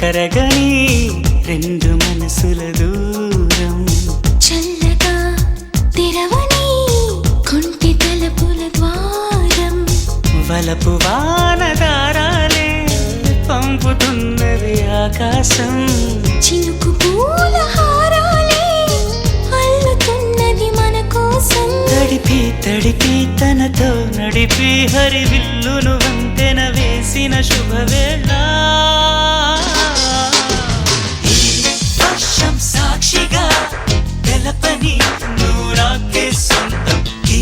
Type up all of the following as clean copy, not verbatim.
కరగని రెండు మనసుల దూరం చల్లగా తెరవని కొంటి తలుపుల ద్వారం వలపు వానదారాలే పంపుతున్నది ఆకాశం చినుకు పూల హారాలే అల్లుతున్నది మన కోసం తడిపి తడిపి తనతో నడిపి హరివిల్లును వంతెన వేసిన శుభవేళ వర్షం సాక్షిగా తెలపని నూరాకే సొంతం ఈ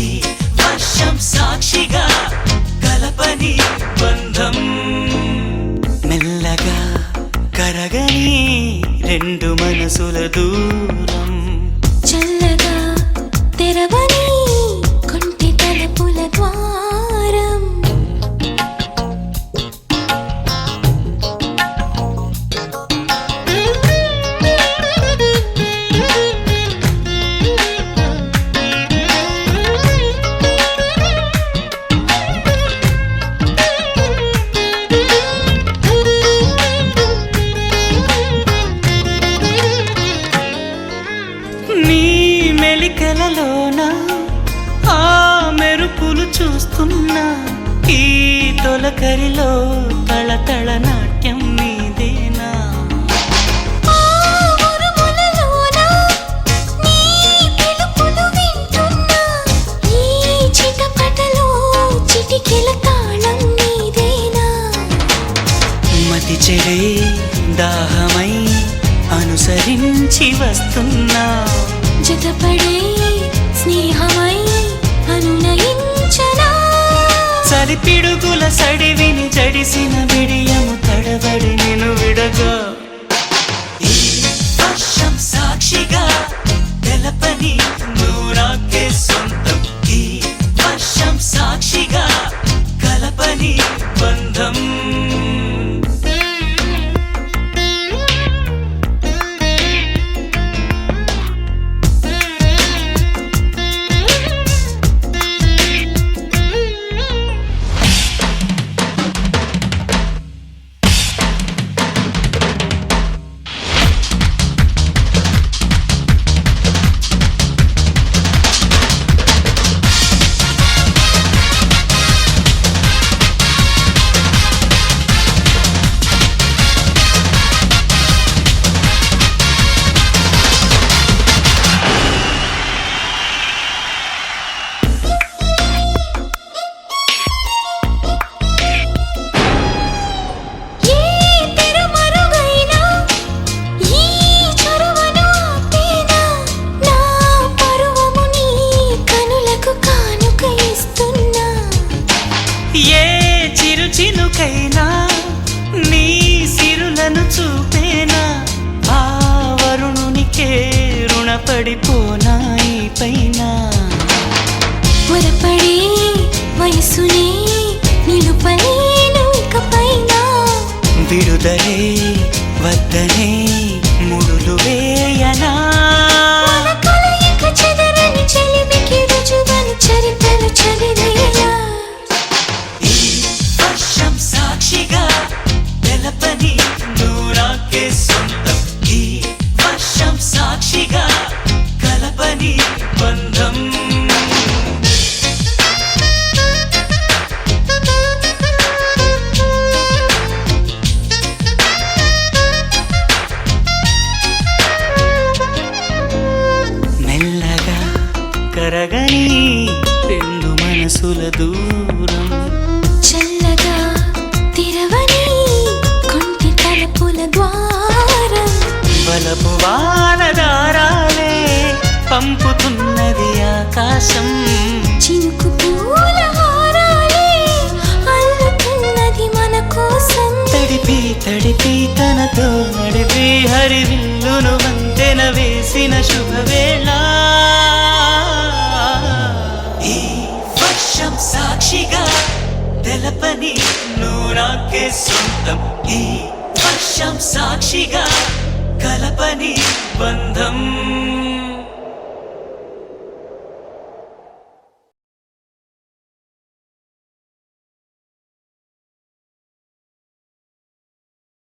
వర్షం సాక్షిగా కలపని బంధం మెల్లగా కరగని రెండు మనసుల దూరం చల్లగా తెరవని కొంటి తలుపుల ద్వారం నీ మెలికలలోన ఆ మెరుపులు చూస్తున్నా ఈ తొలకరిలో తళతళ నాట్యం నీదేనా ఆ ఉరుములలోన నీ పిలుపులు వింటున్నా ఈ చిటపటలో చిటికెల తాళం నీదేనా మతి చెడే దాహమై అనుసరించి వస్తున్నా జతపడే స్నేహమై అనునయించనా చలి పిడుగుల సడివిని జడిసిన బిడియము తడబడి నిన్ను విడగా ఈ వర్షం సాక్షిగా తెలపని నూరాకే సొంతం ఈ వర్షం సాక్షిగా కలపని బంధం ఏ చిరు చినుకైనా నీ సిరులను చూపేనా ఆ వరుణునికే రుణపడిపోనా ఈ పైన పొరపడే వయసునే నిలుపలేను ఇకపైన విడుదలే వద్దనే ముడులు వేయనా మన కలయిక చెదరని చెలిమికి రుజువని చరిత్రలు చదివేలా ఈ వర్షం సాక్షిగా తెలపని నూరాకే సొంతం ఈ వర్షం సాక్షిగా కలపని బంధం మెల్లగా కరగని రెండు మనసుల దూరం చల్లగా తెరవని కొంటి తలుపుల ద్వారం వలపు వానదారాలే పంపుతున్నది ఆకాశం చినుకు పూల హారాలే అల్లుతున్నది మన కోసం తడిపి తడిపి తనతో నడిపి హరివిల్లును వంతెన వేసిన శుభవేళ ఈ వర్షం సాక్షిగా తెలపని నూరాకే సొంతం ఈ వర్షం సాక్షిగా కలపని బంధం